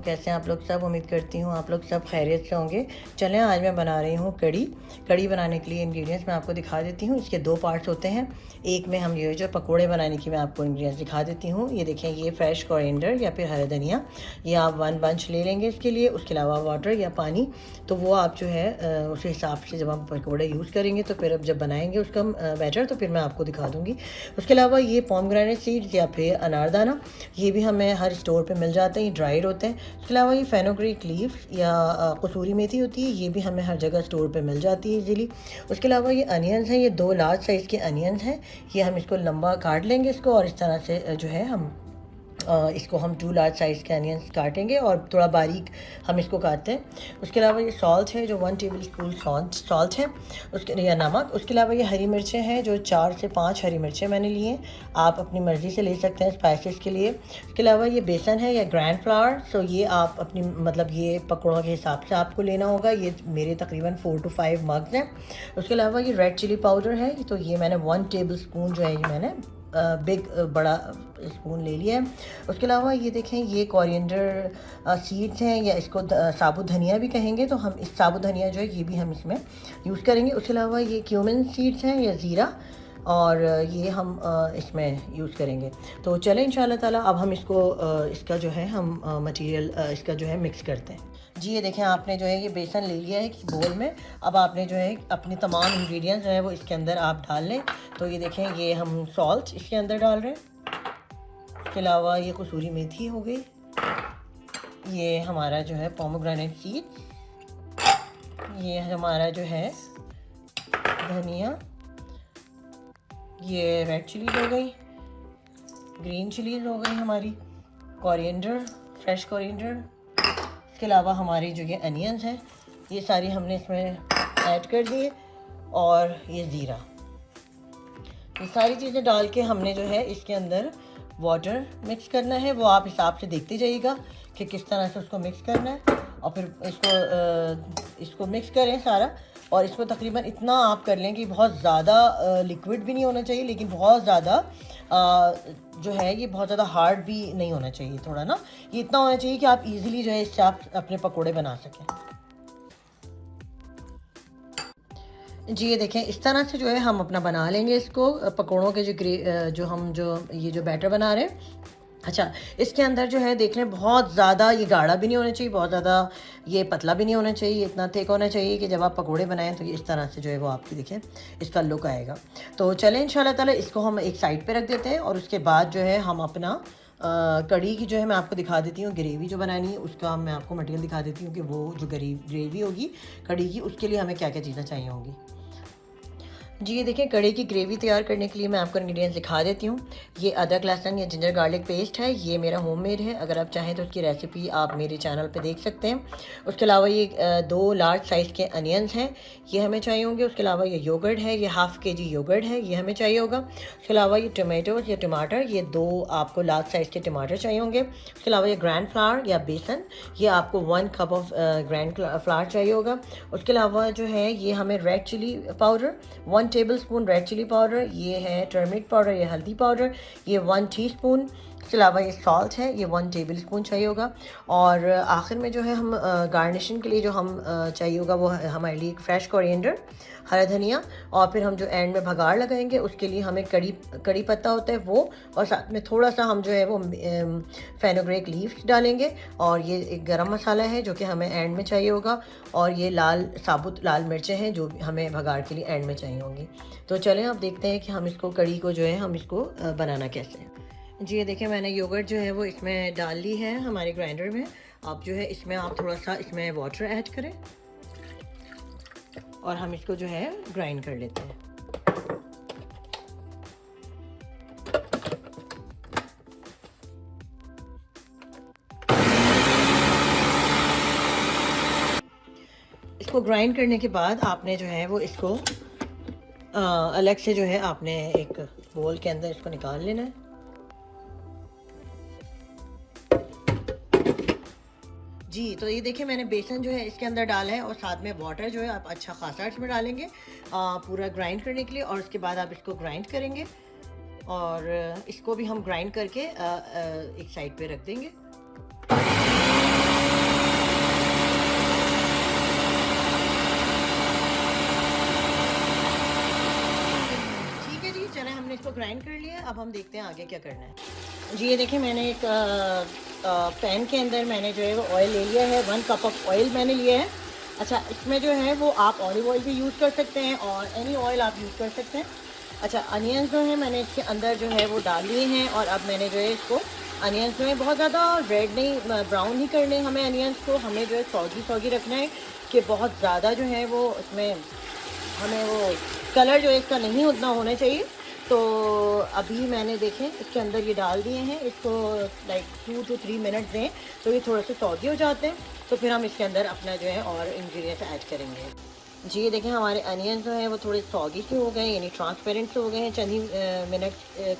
कैसे हैं आप लोग सब। उम्मीद करती हूँ आप लोग सब खैरियत से होंगे। चलें, आज मैं बना रही हूँ कड़ी बनाने के लिए इंग्रेडिएंट्स मैं आपको दिखा देती हूँ। इसके दो पार्ट्स होते हैं। एक में हम ये जो पकोड़े बनाने की मैं आपको इंग्रेडिएंट्स दिखा देती हूँ। ये देखें, ये फ्रेश कोरिएंडर या फिर हरा धनिया, ये आप 1 बंच ले लेंगे इसके लिए। उसके अलावा वाटर या पानी, तो वो आप जो है उस हिसाब से जब हम पकोड़े यूज़ करेंगे तो फिर अब जब बनाएंगे उसका बैटर तो फिर मैं आपको दिखा दूँगी। उसके अलावा ये पोमग्रेनेट सीड्स या फिर अनारदाना, ये भी हमें हर स्टोर पे मिल जाते हैं, ड्राइड होते हैं। उसके अलावा ये फेनुग्रीक लीफ या कसूरी मेथी होती है, ये भी हमें हर जगह स्टोर पे मिल जाती है इजीली। उसके अलावा ये अनियंस हैं, ये 2 लार्ज साइज़ के अनियंस हैं। ये हम इसको लंबा काट लेंगे इसको, और इस तरह से जो है हम इसको हम 2 लार्ज साइज़ के अनियंस काटेंगे और थोड़ा बारीक हम इसको काटते हैं। उसके अलावा ये सॉल्ट है जो 1 टेबल स्पून सॉल्ट है, उसके या नमक। उसके अलावा ये हरी मिर्चें हैं जो 4 से 5 हरी मिर्चें मैंने ली हैं, आप अपनी मर्ज़ी से ले सकते हैं स्पाइसेस के लिए। उसके अलावा ये बेसन है या ग्रैंड फ्लावर, सो ये आप अपनी मतलब ये पकौड़ों के हिसाब से आपको लेना होगा। ये मेरे तकरीबन 4 to 5 मग्स हैं। उसके अलावा ये रेड चिली पाउडर है, तो ये मैंने 1 टेबल स्पून जो है ये मैंने बड़ा स्पून ले लिया है। उसके अलावा ये देखें, ये कोरिएंडर सीड्स हैं या इसको साबुत धनिया भी कहेंगे, तो हम इस साबुत धनिया जो है ये भी हम इसमें यूज़ करेंगे। उसके अलावा ये क्यूमिन सीड्स हैं या ज़ीरा, और ये हम इसमें यूज़ करेंगे। तो चलें इंशाल्लाह ताला अब हम इसको इसका जो है हम मटेरियल इसका जो है मिक्स करते हैं। जी ये देखें, आपने जो है ये बेसन ले लिया है बोल में। अब आपने जो है अपने तमाम इंग्रेडिएंट्स जो है वो इसके अंदर आप डाल लें। तो ये देखें, ये हम सॉल्ट इसके अंदर डाल रहे हैं। इसके अलावा ये कसूरी मेथी हो गई, ये हमारा जो है पोमग्रेनेट सीड्स, ये हमारा जो है धनिया, ये रेड चिलीज हो गई, ग्रीन चिलीज हो गई हमारी, कोरिएंडर, फ्रेश कोरिएंडर। इसके अलावा हमारी जो ये अनियंस हैं ये सारी हमने इसमें ऐड कर दिए, और ये ज़ीरा, ये सारी चीज़ें डाल के हमने जो है इसके अंदर वाटर मिक्स करना है। वो आप हिसाब से देखते जाइएगा कि किस तरह से उसको मिक्स करना है, और फिर इसको मिक्स करें सारा। और इसको तकरीबन इतना आप कर लें कि बहुत ज़्यादा लिक्विड भी नहीं होना चाहिए, लेकिन बहुत ज़्यादा जो है ये बहुत ज़्यादा हार्ड भी नहीं होना चाहिए। थोड़ा ना ये इतना होना चाहिए कि आप इजीली जो है इससे आप अपने पकोड़े बना सकें। जी ये देखें, इस तरह से जो है हम अपना बना लेंगे इसको पकोड़ों के जो ये जो बैटर बना रहे हैं। अच्छा, इसके अंदर जो है देख लें, बहुत ज़्यादा ये गाढ़ा भी नहीं होना चाहिए, बहुत ज़्यादा ये पतला भी नहीं होना चाहिए, इतना थिक होना चाहिए कि जब आप पकोड़े बनाएं तो ये इस तरह से जो है वो आपकी देखें इसका लुक आएगा। तो चलें इंशाल्लाह ताला इसको हम एक साइड पे रख देते हैं, और उसके बाद जो है हम अपना कड़ी की जो है मैं आपको दिखा देती हूँ। ग्रेवी जो बनानी है उसका मैं आपको मटेरियल दिखा देती हूँ कि वो जो ग्रेवी होगी कड़ी की, उसके लिए हमें क्या क्या चीज़ें चाहिए होंगी। जी ये देखें, कड़ी की ग्रेवी तैयार करने के लिए मैं आपको इंग्रेडिएंट्स दिखा देती हूँ। ये अदरक लहसुन या जिंजर गार्लिक पेस्ट है, ये मेरा होममेड है। अगर आप चाहें तो उसकी रेसिपी आप मेरे चैनल पे देख सकते हैं। उसके अलावा ये 2 लार्ज साइज़ के अनियंस हैं, ये हमें चाहिए होंगे। उसके अलावा ये योगर्ट है, ये 1/2 kg योगर्ट है, ये हमें चाहिए होगा। उसके अलावा ये टमाटोज या टमाटर, ये 2 आपको लार्ज साइज़ के टमाटर चाहिए होंगे। उसके अलावा ये ग्रैंड फ्लावर या बेसन, ये आपको 1 कप ऑफ ग्रैंड फ्लावर चाहिए होगा। उसके अलावा जो है ये हमें red chilli powder 1 tablespoon red chilli powder, ये है टर्मरिक पाउडर या हल्दी पाउडर, ये 1 टीस्पून। इसके अलावा ये सॉल्ट है, ये 1 टेबल स्पून चाहिए होगा। और आखिर में जो है हम गार्निशिंग के लिए जो हम चाहिए होगा वो हमारे लिए फ्रेश कोरिएंडर, हरा धनिया, और फिर हम जो एंड में भगाड़ लगाएंगे उसके लिए हमें कड़ी पत्ता होता है वो, और साथ में थोड़ा सा हम जो है वो फेनुग्रीक लीव्स डालेंगे। और ये एक गरम मसाला है जो कि हमें एंड में चाहिए होगा, और ये साबुत लाल मिर्चें हैं जो हमें भगाड़ के लिए एंड में चाहिए होंगी। तो चलें आप देखते हैं कि हम इसको कड़ी को जो है हम इसको बनाना कैसे है। जी ये देखें, मैंने योगर्ट जो है वो इसमें डाल ली है हमारे ग्राइंडर में। आप जो है इसमें आप थोड़ा सा इसमें वाटर ऐड करें, और हम इसको जो है ग्राइंड कर लेते हैं। इसको ग्राइंड करने के बाद आपने जो है वो इसको अलग से जो है आपने एक बोल के अंदर इसको निकाल लेना है। जी तो ये देखिए, मैंने बेसन जो है इसके अंदर डाला है, और साथ में वाटर जो है आप अच्छा खासा इसमें डालेंगे पूरा ग्राइंड करने के लिए। और उसके बाद आप इसको ग्राइंड करेंगे, और इसको भी हम ग्राइंड करके एक साइड पे रख देंगे। इसको ग्राइंड कर लिया। अब हम देखते हैं आगे क्या करना है। जी ये देखिए, मैंने एक पैन के अंदर मैंने जो है वो ऑयल ले लिया है। 1 कप ऑफ ऑयल मैंने लिया है। अच्छा, इसमें जो है वो आप ऑलिव ऑयल भी यूज़ कर सकते हैं और एनी ऑयल आप यूज़ कर सकते हैं। अच्छा, अनियंस जो है मैंने इसके अंदर जो है वो डाल लिए हैं और अब मैंने जो है इसको, अनियंस जो है बहुत ज़्यादा रेड नहीं, ब्राउन नहीं करने हमें अनियंस को, हमें जो है सॉगी सॉगी रखना है कि बहुत ज़्यादा जो है वो इसमें हमें वो कलर जो है इसका नहीं उतना होना चाहिए। तो अभी मैंने देखें इसके अंदर ये डाल दिए हैं। इसको लाइक 2 to 3 मिनट दें तो ये थोड़े से सॉगी हो जाते हैं। तो फिर हम इसके अंदर अपना जो है और इंग्रेडिएंट्स ऐड करेंगे। जी ये देखें, हमारे अनियन जो है वो थोड़े सॉगी से हो गए, यानी ट्रांसपेरेंट से हो गए हैं चंद ही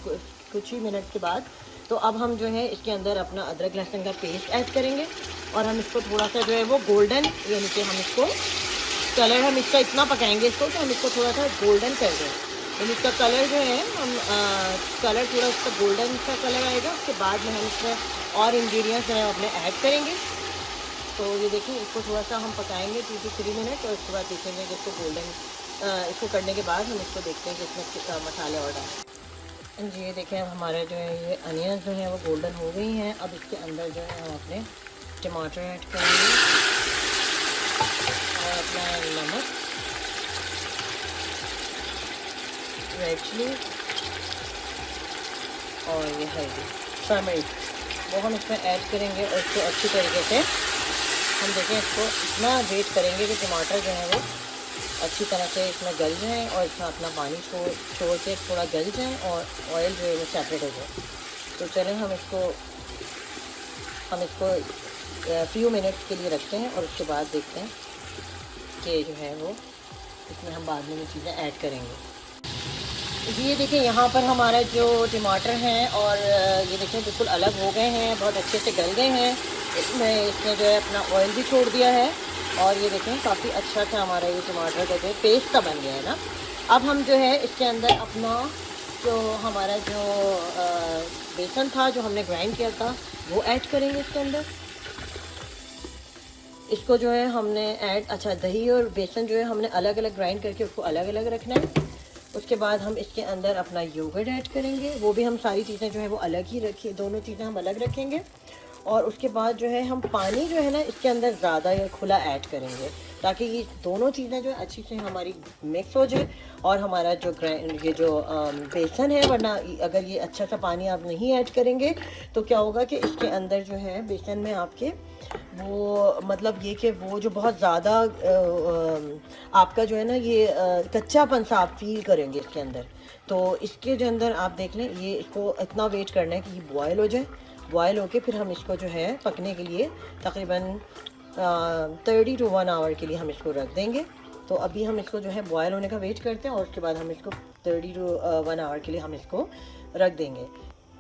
कुछ ही मिनट के बाद। तो अब हम जो है इसके अंदर अपना अदरक लहसुन का पेस्ट ऐड करेंगे और हम इसको थोड़ा सा जो है वो गोल्डन, यानी कि हम इसको कलर, हम इसका इतना पकाएंगे इसको कि हम इसको थोड़ा सा गोल्डन कर दें। यानी इसका कलर जो है हम कलर थोड़ा इसका गोल्डन सा कलर आएगा। उसके बाद में हम इसमें और इंग्रेडिएंट्स जो है अपने ऐड करेंगे। तो ये देखिए, इसको थोड़ा सा हम पकाएंगे 2 to 3 मिनट और उसके बाद देखेंगे कि इसको गोल्डन, इसको करने के बाद हम इसको देखते हैं कि इसमें मसाले और डालें। जी ये देखें, अब हमारे जो है ये अनियन जो है वो गोल्डन हो गई हैं। अब इसके अंदर जो है हम अपने टमाटर ऐड करेंगे और अपना नमक, रेड चिली और ये हल्दी, टर्मरिक, वो हम इसमें ऐड करेंगे और इसको अच्छी तरीके से हम देखें, इसको इतना वेट करेंगे कि टमाटर जो है वो अच्छी तरह से इसमें गल जाएँ और इसमें अपना पानी छोड़ के थोड़ा गल जाए और ऑयल जो है वो सेपरेट हो जाए। तो चलें हम इसको फ्यू मिनट्स के लिए रखते हैं और उसके बाद देखते हैं कि जो है वो इसमें हम बाद में ये चीज़ें ऐड करेंगे। जी ये देखिए, यहाँ पर हमारा जो टमाटर हैं और ये देखिए बिल्कुल अलग हो गए हैं, बहुत अच्छे से गल गए हैं। इसने जो है अपना ऑयल भी छोड़ दिया है और ये देखें काफ़ी अच्छा सा हमारा ये टमाटर का जो पेस्ट सा बन गया है ना। अब हम जो है इसके अंदर अपना जो हमारा जो बेसन था जो हमने ग्राइंड किया था वो ऐड करेंगे इसके अंदर। इसको जो है हमने अच्छा, दही और बेसन जो है हमने अलग अलग ग्राइंड करके उसको अलग अलग रखना है। उसके बाद हम इसके अंदर अपना योगर्ट ऐड करेंगे, वो भी हम सारी चीज़ें जो है वो अलग ही रखिए, दोनों चीज़ें हम अलग रखेंगे। और उसके बाद जो है हम पानी जो है ना इसके अंदर ज़्यादा या खुला ऐड करेंगे ताकि ये दोनों चीज़ें जो है अच्छी से हमारी मिक्स हो जाए और हमारा जो ये जो बेसन है, वरना अगर ये अच्छा सा पानी आप नहीं ऐड करेंगे तो क्या होगा कि इसके अंदर जो है बेसन में आपके वो मतलब ये कि वो जो बहुत ज़्यादा आपका जो है ना ये कच्चापन सा आप फील करेंगे इसके अंदर। तो इसके जो अंदर आप देख लें, ये इसको इतना वेट करना है कि ये बॉयल हो जाए। बॉयल होके फिर हम इसको जो है पकने के लिए तकरीबन 30 to 1 आवर के लिए हम इसको रख देंगे। तो अभी हम इसको जो है बॉयल होने का वेट करते हैं और उसके बाद हम इसको 30 to 1 आवर के लिए हम इसको रख देंगे।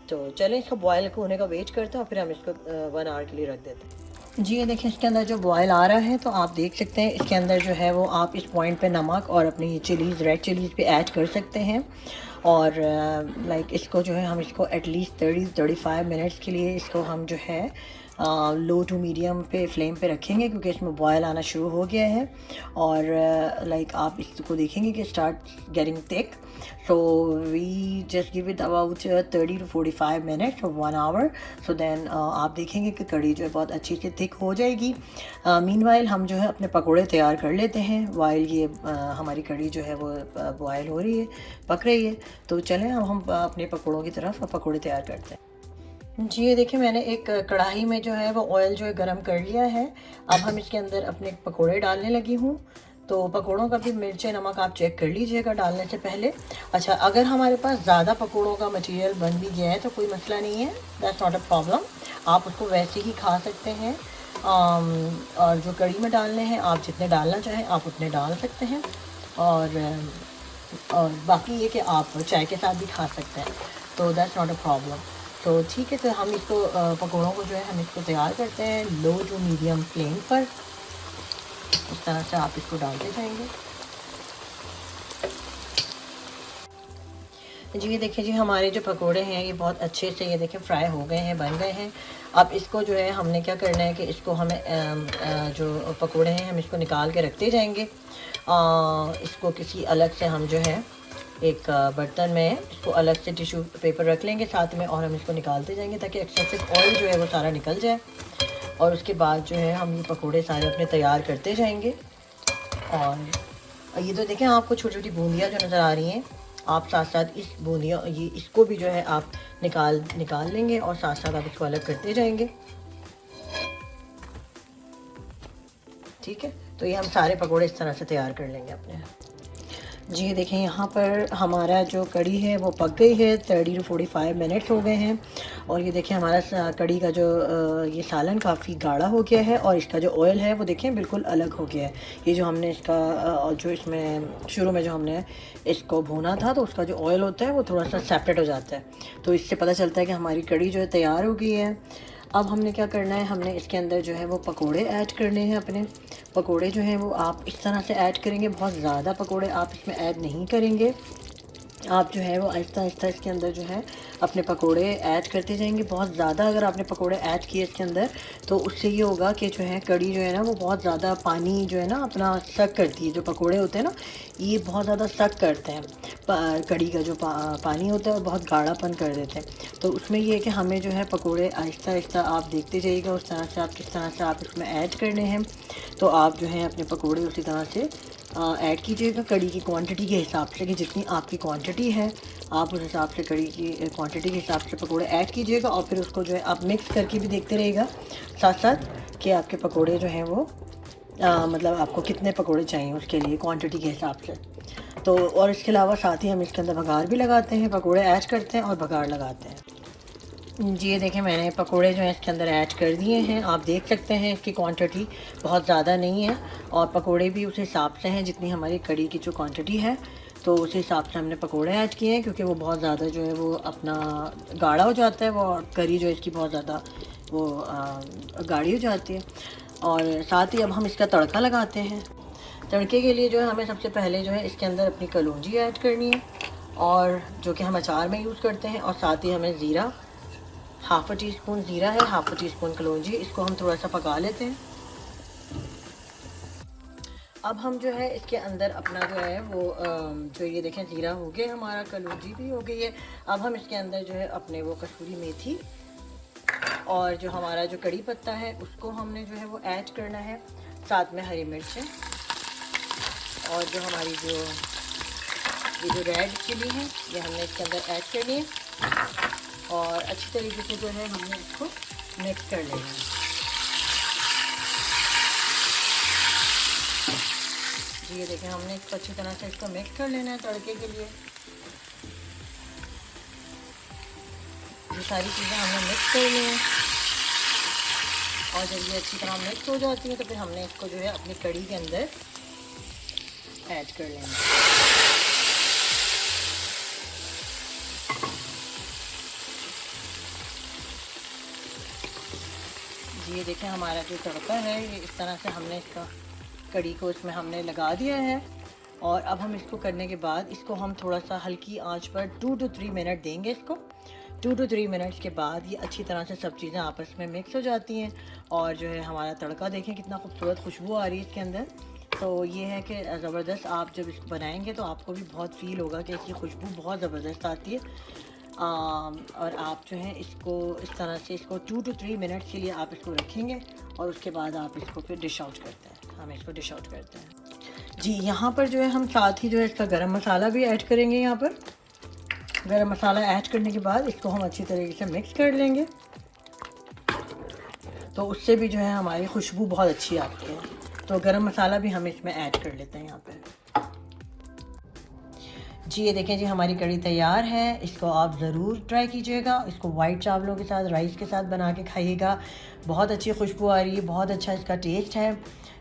तो चलें इसको बॉयल होने का वेट करते हैं और फिर हम इसको 1 आवर के लिए रख देते हैं। जी ये देखें, इसके अंदर जो बॉयल आ रहा है तो आप देख सकते हैं इसके अंदर जो है वो आप इस पॉइंट पे नमक और अपनी ये चिलीज़, रेड चिलीज़ भी ऐड कर सकते हैं। और लाइक इसको जो है हम इसको एटलीस्ट 30-35 मिनट्स के लिए इसको हम जो है लो टू मीडियम पे फ्लेम पे रखेंगे क्योंकि इसमें बॉयल आना शुरू हो गया है। और लाइक आप इसको देखेंगे कि start getting thick. So we just give it about 30 to 45 minutes और 1 आवर। सो देन आप देखेंगे कि कड़ी जो है बहुत अच्छी से थिक हो जाएगी। मीनवाइल हम जो है अपने पकोड़े तैयार कर लेते हैं वाइल ये हमारी कड़ी जो है वो बॉयल हो रही है, पक रही है। तो चलें अब हम अपने पकोड़ों की तरफ पकोड़े तैयार करते हैं। जी ये देखिए, मैंने एक कढ़ाई में जो है वो ऑयल जो है गरम कर लिया है। अब हम इसके अंदर अपने पकोड़े डालने लगी हूँ। तो पकोड़ों का भी मिर्ची नमक आप चेक कर लीजिएगा डालने से पहले। अच्छा, अगर हमारे पास ज़्यादा पकोड़ों का मटेरियल बन भी गया है तो कोई मसला नहीं है, दैट्स नॉट अ प्रॉब्लम। आप उसको वैसे ही खा सकते हैं। और जो कड़ी में डालने हैं आप जितने डालना चाहें आप उतने डाल सकते हैं। और बाकी ये कि आप चाय के साथ भी खा सकते हैं, तो दैट्स नॉट अ प्रॉब्लम। तो ठीक है, तो हम इसको पकौड़ों को जो है हम इसको तैयार करते हैं लो टू मीडियम फ्लेम पर। इस तरह से आप इसको डालते जाएंगे। जी ये देखिए जी, हमारे जो पकोड़े हैं ये बहुत अच्छे से ये देखिए फ्राई हो गए हैं, बन गए हैं। अब इसको जो है हमने क्या करना है कि इसको हमें जो पकोड़े हैं हम इसको निकाल के रखते जाएंगे। इसको किसी अलग से हम जो है एक बर्तन में इसको अलग से टिश्यू पेपर रख लेंगे साथ में, और हम इसको निकालते जाएंगे ताकि एक्सेसिव ऑयल जो है वो सारा निकल जाए। और उसके बाद जो है हम ये पकोड़े सारे अपने तैयार करते जाएंगे। और ये तो देखें आपको छोटी छोटी बूंदियाँ जो नज़र आ रही हैं, आप साथ साथ इस बूंदियाँ ये इसको भी जो है आप निकाल लेंगे और साथ साथ आप इसको अलग करते जाएंगे। ठीक है, तो ये हम सारे पकोड़े इस तरह से तैयार कर लेंगे अपने। जी देखें यहाँ पर हमारा जो कड़ी है वो पक गई है, 30 to 45 मिनट्स हो गए हैं। और ये देखें हमारा कड़ी का जो ये सालन काफ़ी गाढ़ा हो गया है, और इसका जो ऑयल है वो देखें बिल्कुल अलग हो गया है। ये जो हमने इसका जो इसमें शुरू में जो हमने इसको भूना था तो उसका जो ऑयल होता है वो थोड़ा सा सेपरेट हो जाता है, तो इससे पता चलता है कि हमारी कड़ी जो है तैयार हो गई है। अब हमने क्या करना है, हमने इसके अंदर जो है वो पकोड़े ऐड करने हैं अपने। पकोड़े जो हैं वो आप इस तरह से ऐड करेंगे, बहुत ज़्यादा पकोड़े आप इसमें ऐड नहीं करेंगे। आप जो है वो आहिस्ता आहिस्ता इसके अंदर जो है अपने पकोड़े ऐड करते जाएंगे। बहुत ज़्यादा अगर आपने पकोड़े ऐड किए इसके अंदर तो उससे ये होगा कि जो है कड़ी जो है ना वो बहुत ज़्यादा पानी जो है ना अपना सक करती है। जो पकोड़े होते हैं ना ये बहुत ज़्यादा सक करते हैं, कड़ी का जो पानी होता है वो बहुत गाढ़ापन कर देते हैं। तो उसमें ये है कि हमें जो है पकोड़े आहिस्ता आहिस्ता आप देखते जाइएगा उस तरह से आप किस तरह से आप इसमें ऐड करने हैं। तो आप जो है अपने पकोड़े उसी तरह से ऐड कीजिएगा कड़ी की क्वांटिटी के हिसाब से, कि जितनी आपकी क्वांटिटी है आप उस हिसाब से कड़ी की क्वांटिटी के हिसाब से पकोड़े ऐड कीजिएगा। और फिर उसको जो है आप मिक्स करके भी देखते रहिएगा साथ साथ कि आपके पकोड़े जो हैं वो मतलब आपको कितने पकोड़े चाहिए उसके लिए क्वांटिटी के हिसाब से। तो और इसके अलावा साथ ही हम इसके अंदर भगार भी लगाते हैं, पकोड़े ऐड करते हैं और भगार लगाते हैं। जी ये देखें मैंने पकोड़े जो हैं इसके अंदर ऐड कर दिए हैं। आप देख सकते हैं इसकी क्वांटिटी बहुत ज़्यादा नहीं है, और पकोड़े भी उस हिसाब से हैं जितनी हमारी कड़ी की जो क्वांटिटी है, तो उस हिसाब से हमने पकोड़े ऐड किए हैं। क्योंकि वो बहुत ज़्यादा जो है वो अपना गाढ़ा हो जाता है, वो करी जो है इसकी बहुत ज़्यादा वो गाढ़ी हो जाती है। और साथ ही अब हम इसका तड़का लगाते हैं। तड़के के लिए जो है हमें सबसे पहले जो है इसके अंदर अपनी कलौंजी ऐड करनी है, और जो कि हम अचार में यूज़ करते हैं। और साथ ही हमें ज़ीरा, हाफ़ टी स्पून ज़ीरा है, हाफ़ टी स्पून कलौंजी, इसको हम थोड़ा सा पका लेते हैं। अब हम जो है इसके अंदर अपना जो है वो जो ये देखें ज़ीरा हो गया हमारा, कलौंजी भी हो गई है। अब हम इसके अंदर जो है अपने वो कसूरी मेथी और जो हमारा जो कड़ी पत्ता है उसको हमने जो है वो ऐड करना है, साथ में हरी मिर्चें, और जो हमारी ये जो रेड चिली है ये हमने इसके अंदर ऐड करनी है। और अच्छी तरीके से जो है हमने इसको मिक्स कर लेना है। जी ये देखें हमने इसको अच्छी तरह से इसको मिक्स कर लेना है तड़के के लिए। ये सारी चीज़ें हमने मिक्स कर ली हैं, और जब ये अच्छी तरह मिक्स हो जाती है तो फिर हमने इसको जो है अपनी कड़ी के अंदर ऐड कर लेना है। ये देखें हमारा जो तड़का है ये इस तरह से हमने इसका कड़ी को इसमें हमने लगा दिया है। और अब हम इसको करने के बाद इसको हम थोड़ा सा हल्की आंच पर 2 to 3 मिनट देंगे इसको। 2 to 3 मिनट्स के बाद ये अच्छी तरह से सब चीज़ें आपस में मिक्स हो जाती हैं, और जो है हमारा तड़का देखें कितना खूबसूरत खुशबू आ रही है इसके अंदर। तो ये है कि ज़बरदस्त आप जब इसको बनाएंगे तो आपको भी बहुत फील होगा कि इसकी खुशबू बहुत ज़बरदस्त आती है। और आप जो है इसको इस तरह से इसको 2 to 3 मिनट के लिए आप इसको रखेंगे, और उसके बाद आप इसको फिर डिश आउट करते हैं। हम इसको डिश आउट करते हैं। जी यहाँ पर जो है हम साथ ही जो है इसका गरम मसाला भी ऐड करेंगे। यहाँ पर गरम मसाला ऐड करने के बाद इसको हम अच्छी तरीके से मिक्स कर लेंगे, तो उससे भी जो है हमारी खुशबू बहुत अच्छी आती है। तो गरम मसाला भी हम इसमें ऐड कर लेते हैं यहाँ पे। जी ये देखें जी हमारी कड़ी तैयार है। इसको आप ज़रूर ट्राई कीजिएगा। इसको वाइट चावलों के साथ, राइस के साथ बना के खाइएगा। बहुत अच्छी खुशबू आ रही है, बहुत अच्छा इसका टेस्ट है।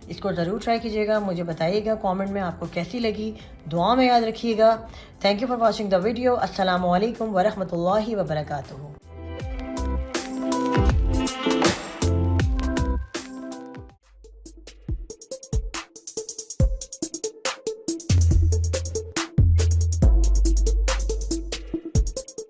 इसको ज़रूर ट्राई कीजिएगा, मुझे बताइएगा कमेंट में आपको कैसी लगी। दुआ में याद रखिएगा। Thank you for watching the video. अस्सलामु अलैकुम वरहमतुल्लाहि वबरकातुहू।